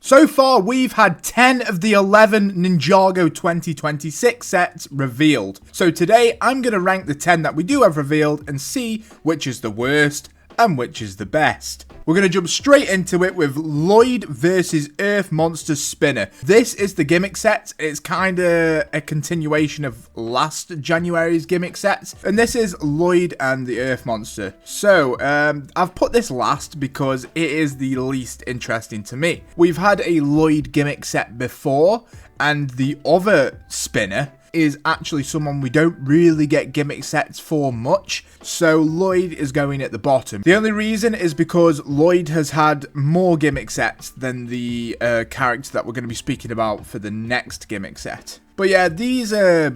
So far, we've had 10 of the 11 Ninjago 2026 sets revealed. So today, I'm going to rank the 10 that we do have revealed and see which is the worst and which is the best. We're going to jump straight into it with Lloyd versus Earth Monster Spinner. This is the gimmick set. It's kind of a continuation of last January's gimmick sets. And this is Lloyd and the Earth Monster. So, I've put this last because it is the least interesting to me. We've had a Lloyd gimmick set before, and the other spinner is actually someone we don't really get gimmick sets for much, so Lloyd is going at the bottom. The only reason is because Lloyd has had more gimmick sets than the character that we're going to be speaking about for the next gimmick set. But yeah, these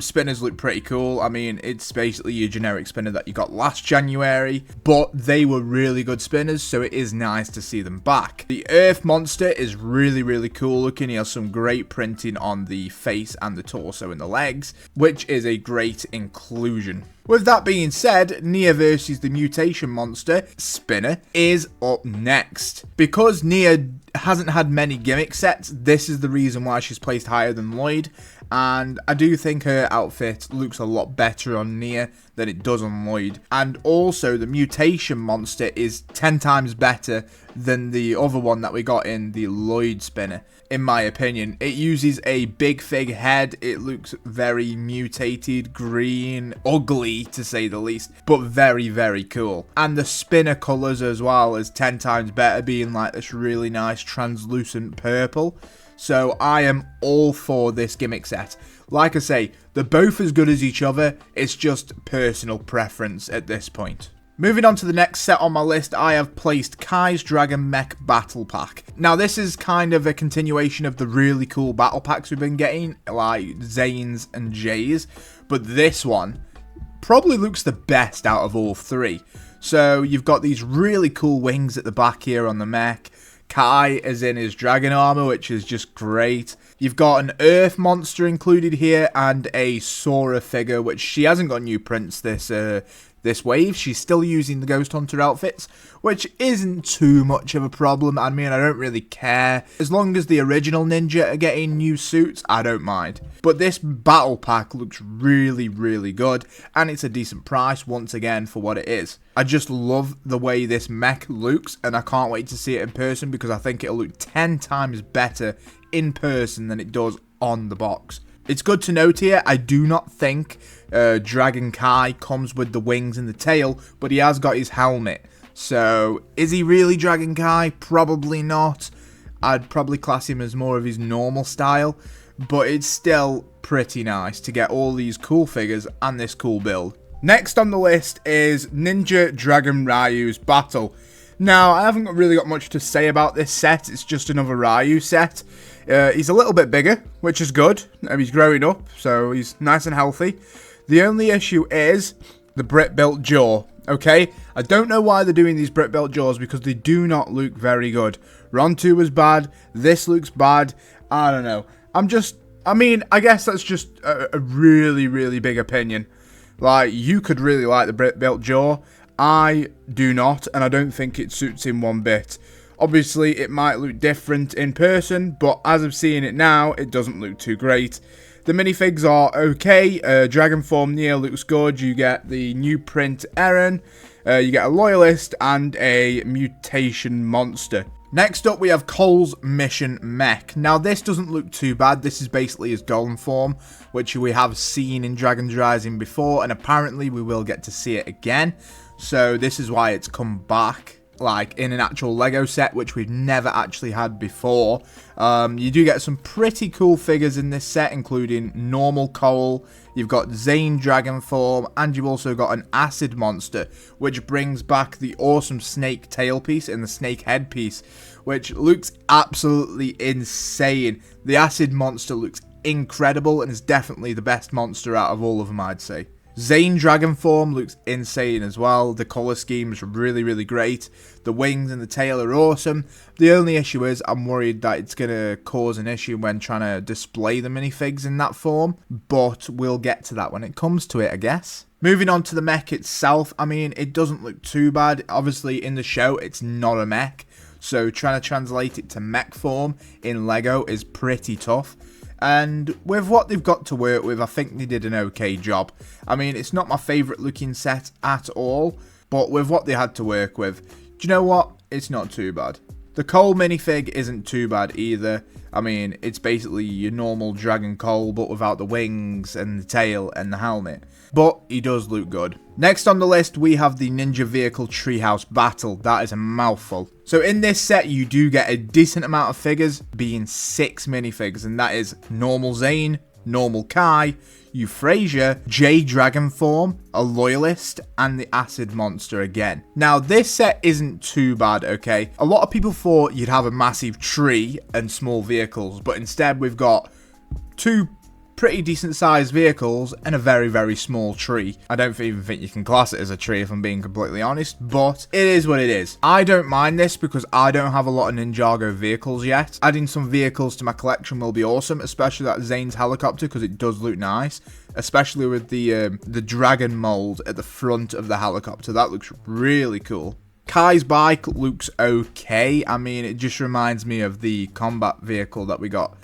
spinners look pretty cool. I mean, it's basically your generic spinner that you got last January, but they were really good spinners, so it is nice to see them back. The Earth Monster is really, really cool looking. He has some great printing on the face and the torso and the legs, which is a great inclusion. With that being said, Nia versus the Mutation Monster Spinner is up next. Because Nia hasn't had many gimmick sets, this is the reason why she's placed higher than Lloyd. And I do think her outfit looks a lot better on Nia than it does on Lloyd. And also, the Mutation Monster is 10 times better than the other one that we got in the Lloyd spinner, in my opinion. It uses a big fig head. It looks very mutated, green, ugly to say the least, but very, very cool. And the spinner colours as well is 10 times better, being like this really nice translucent purple. So I am all for this gimmick set. Like I say, they're both as good as each other. It's just personal preference at this point. Moving on to the next set on my list, I have placed Kai's Dragon Mech Battle Pack. Now this is kind of a continuation of the really cool battle packs we've been getting, like Zane's and Jay's. But this one probably looks the best out of all three. So you've got these really cool wings at the back here on the mech. Kai is in his dragon armor, which is just great. You've got an Earth Monster included here and a Sora figure, which she hasn't got new prints this wave. She's still using the Ghost Hunter outfits, which isn't too much of a problem. I mean, I don't really care. As long as the original ninja are getting new suits, I don't mind. But this battle pack looks really, really good, and it's a decent price once again for what it is. I just love the way this mech looks, and I can't wait to see it in person because I think it'll look 10 times better in person than it does on the box. It's good to note here, I do not think Dragon Kai comes with the wings and the tail, but he has got his helmet. So, is he really Dragon Kai? Probably not. I'd probably class him as more of his normal style, but it's still pretty nice to get all these cool figures and this cool build. Next on the list is Ninja Dragon Ryu's Battle. Now, I haven't really got much to say about this set. It's just another Ryu set. He's a little bit bigger, which is good. He's growing up, so he's nice and healthy. The only issue is the Brick-built jaw, okay? I don't know why they're doing these Brick-built jaws because they do not look very good. Ron 2 was bad. This looks bad. I don't know. I guess that's just a really, really big opinion. Like, you could really like the Brick-built jaw. I do not, and I don't think it suits him one bit. Obviously, it might look different in person, but as I'm seeing it now, it doesn't look too great. The minifigs are okay. Dragon Form Nia looks good. You get the new print Eren. You get a Loyalist and a Mutation Monster. Next up, we have Cole's Mission Mech. Now, this doesn't look too bad. This is basically his golem form, which we have seen in Dragon's Rising before, and apparently we will get to see it again. So this is why it's come back, like in an actual Lego set, which we've never actually had before. You do get some pretty cool figures in this set, including normal Cole. You've got Zane Dragon Form, and you've also got an Acid Monster, which brings back the awesome snake tailpiece and the snake headpiece, which looks absolutely insane. The Acid Monster looks incredible and is definitely the best monster out of all of them, I'd say. Zane Dragon Form looks insane as well. The colour scheme is really, really great. The wings and the tail are awesome. The only issue is I'm worried that it's going to cause an issue when trying to display the minifigs in that form. But we'll get to that when it comes to it, I guess. Moving on to the mech itself, I mean, it doesn't look too bad. Obviously, in the show, it's not a mech. so trying to translate it to mech form in Lego is pretty tough. And with what they've got to work with, I think they did an okay job. I mean, it's not my favourite looking set at all, but with what they had to work with, do you know what? It's not too bad. The Cole minifig isn't too bad either. I mean, it's basically your normal Dragon Cole, but without the wings and the tail and the helmet. But he does look good. Next on the list, we have the Ninja Vehicle Treehouse Battle. That is a mouthful. So in this set, you do get a decent amount of figures, being 6 minifigs, and that is normal Zane, normal Kai, Euphrasia, J Dragon Form, a Loyalist, and the Acid Monster again. Now, this set isn't too bad, okay? A lot of people thought you'd have a massive tree and small vehicles, but instead we've got 2 pretty decent sized vehicles and a very, very small tree. I don't even think you can class it as a tree if I'm being completely honest, but it is what it is. I don't mind this because I don't have a lot of Ninjago vehicles yet. Adding some vehicles to my collection will be awesome, especially that Zane's helicopter because it does look nice, especially with the dragon mold at the front of the helicopter. That looks really cool. Kai's bike looks okay. I mean, it just reminds me of the combat vehicle that we got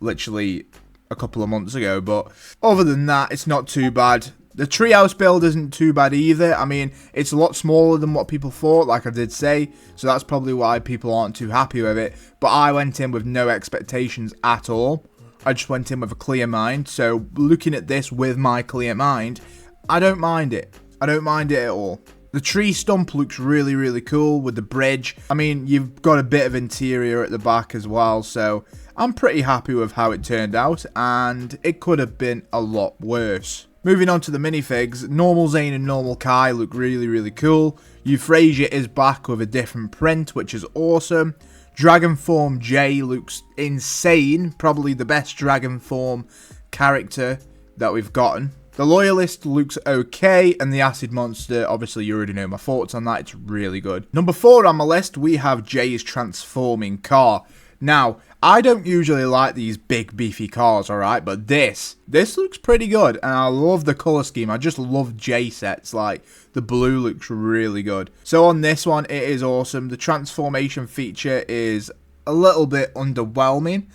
literally a couple of months ago, but other than that, it's not too bad. The Treehouse build isn't too bad either. I mean, it's a lot smaller than what people thought, like I did say, so that's probably why people aren't too happy with it, but I went in with no expectations at all. I just went in with a clear mind, so looking at this with my clear mind, I don't mind it. I don't mind it at all. The tree stump looks really, really cool with the bridge. I mean, you've got a bit of interior at the back as well, so I'm pretty happy with how it turned out, and it could have been a lot worse. Moving on to the minifigs, normal Zane and normal Kai look really, really cool. Euphrasia is back with a different print, which is awesome. Dragon Form J looks insane, probably the best Dragon Form character that we've gotten. The Loyalist looks okay, and the Acid Monster, obviously you already know my thoughts on that, it's really good. Number 4 on my list, we have Jay's transforming car. Now, I don't usually like these big beefy cars, alright, but this looks pretty good, and I love the colour scheme. I just love J sets, like, the blue looks really good. So on this one, it is awesome. The transformation feature is a little bit underwhelming.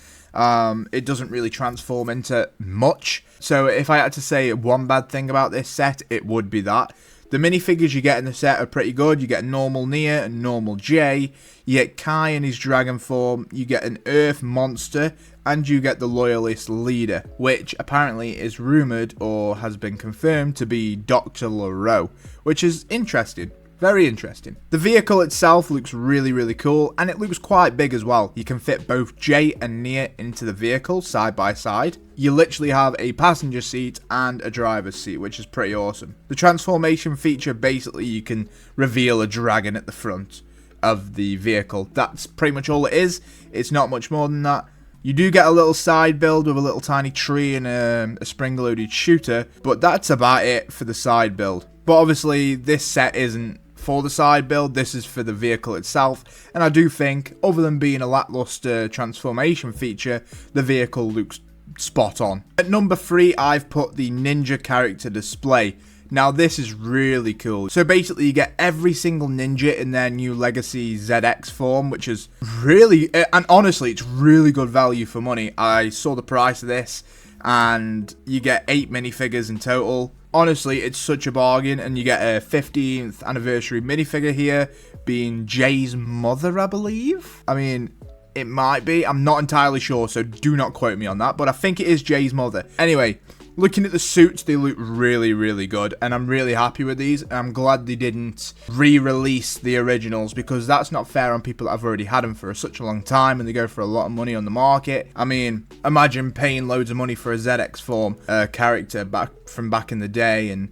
It doesn't really transform into much. So if I had to say one bad thing about this set, it would be that. The minifigures you get in the set are pretty good. You get normal Nia and normal Jay. You get Kai in his dragon form. You get an Earth monster. And you get the Loyalist leader, which apparently is rumoured or has been confirmed to be Dr. LaRoe, which is interesting. Very interesting. The vehicle itself looks really, really cool, and it looks quite big as well. You can fit both Jay and Nia into the vehicle side by side. You literally have a passenger seat and a driver's seat, which is pretty awesome. The transformation feature, basically you can reveal a dragon at the front of the vehicle. That's pretty much all it is. It's not much more than that. You do get a little side build with a little tiny tree and a spring-loaded shooter, but that's about it for the side build. But obviously, this set isn't for the side build, this is for the vehicle itself, and I do think, other than being a lackluster transformation feature, the vehicle looks spot on. At number 3, I've put the Ninja character display. Now this is really cool. So basically you get every single ninja in their new Legacy ZX form, which is really, and honestly it's really good value for money. I saw the price of this and you get 8 minifigures in total. Honestly, it's such a bargain, and you get a 15th anniversary minifigure here, being Jay's mother, I believe. I mean, it might be. I'm not entirely sure, so do not quote me on that, but I think it is Jay's mother. Anyway, looking at the suits, they look really, really good, and I'm really happy with these. And I'm glad they didn't re-release the originals, because that's not fair on people that have already had them for such a long time, and they go for a lot of money on the market. I mean, imagine paying loads of money for a ZX form character from back in the day, and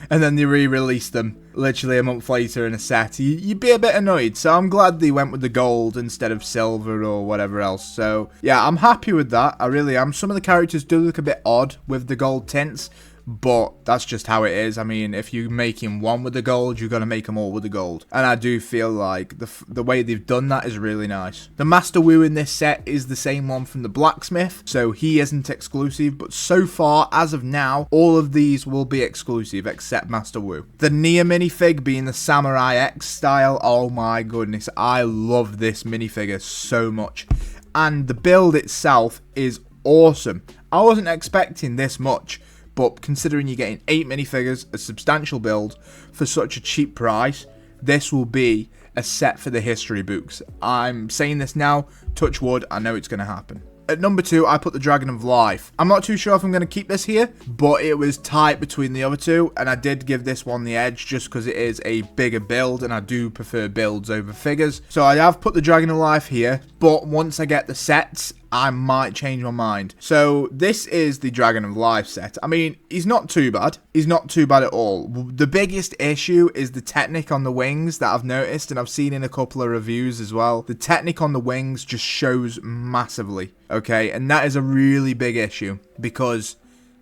and then they re-release them literally a month later in a set. You'd be a bit annoyed, so I'm glad they went with the gold instead of silver or whatever else. So yeah, I'm happy with that, I really am. Some of the characters do look a bit odd with the gold tints, but that's just how it is. I mean, if you're making one with the gold, you're going to make them all with the gold. And I do feel like the way they've done that is really nice. The Master Wu in this set is the same one from the blacksmith, so he isn't exclusive, but so far, as of now, all of these will be exclusive except Master Wu. The Nia minifig being the Samurai X style, oh my goodness, I love this minifigure so much. And the build itself is awesome. I wasn't expecting this much, but considering you're getting 8 minifigures, a substantial build, for such a cheap price, this will be a set for the history books. I'm saying this now, touch wood, I know it's going to happen. At number 2, I put the Dragon of Life. I'm not too sure if I'm going to keep this here, but it was tight between the other two, and I did give this one the edge just because it is a bigger build, and I do prefer builds over figures. So I have put the Dragon of Life here, but once I get the sets, I might change my mind. So this is the Dragon of Life set. I mean, he's not too bad. He's not too bad at all. The biggest issue is the Technic on the wings that I've noticed, and I've seen in a couple of reviews as well. The Technic on the wings just shows massively, okay? And that is a really big issue because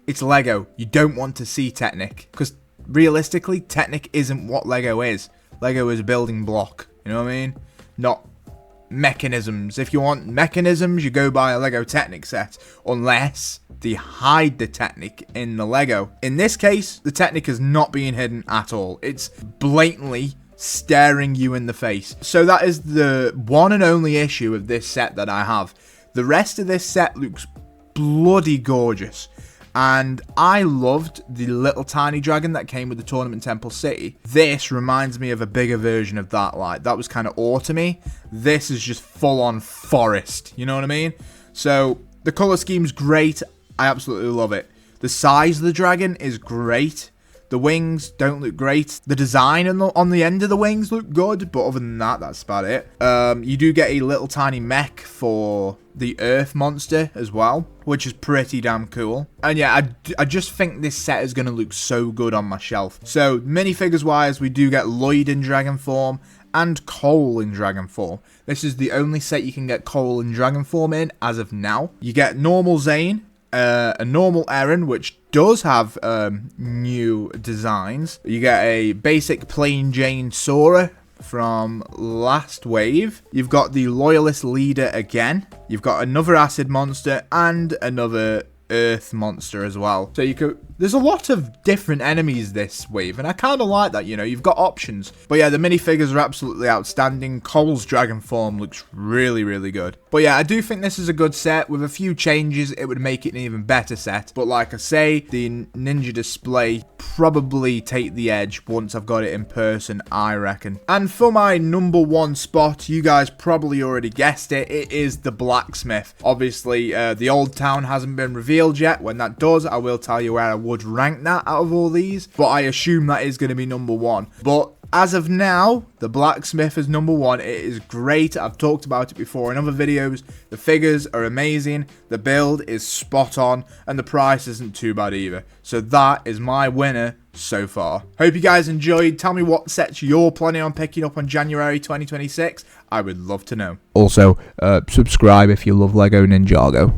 it's Lego. You don't want to see Technic because realistically, Technic isn't what Lego is. Lego is a building block, you know what I mean? Not mechanisms. If you want mechanisms, you go buy a Lego Technic set, unless they hide the Technic in the Lego. In this case, the Technic is not being hidden at all. It's blatantly staring you in the face. So that is the one and only issue of this set that I have. The rest of this set looks bloody gorgeous. And I loved the little tiny dragon that came with the Tournament Temple City. This reminds me of a bigger version of that. Like, that was kind of autumny. This is just full-on forest. You know what I mean? So, the color scheme's great. I absolutely love it. The size of the dragon is great. The wings don't look great. The design on the end of the wings look good, but other than that, that's about it. You do get a little tiny mech for the Earth monster as well, which is pretty damn cool. And yeah, I just think this set is going to look so good on my shelf. So, minifigures wise, we do get Lloyd in dragon form and Cole in dragon form. This is the only set you can get Cole in dragon form in as of now. You get normal Zane, a normal Eren, which does have new designs. You get a basic plain Jane Sora from last wave. You've got the Loyalist leader again. You've got another acid monster and another earth monster as well. So you could, there's a lot of different enemies this wave, and I kind of like that, you know, you've got options. But yeah, the minifigures are absolutely outstanding. Cole's dragon form looks really, really good. But yeah, I do think this is a good set. With a few changes, it would make it an even better set. But like I say, the ninja display probably take the edge once I've got it in person, I reckon. And for my number 1 spot, you guys probably already guessed it, it is the blacksmith. Obviously, the old town hasn't been revealed yet. When that does, I will tell you where I would rank that out of all these, but I assume that is going to be number 1. But as of now, the blacksmith is number 1. It is great. I've talked about it before in other videos. The figures are amazing, the build is spot on, and the price isn't too bad either. So that is my winner so far. Hope you guys enjoyed. Tell me what sets you're planning on picking up on January 2026. I would love to know. Also, subscribe if you love LEGO Ninjago.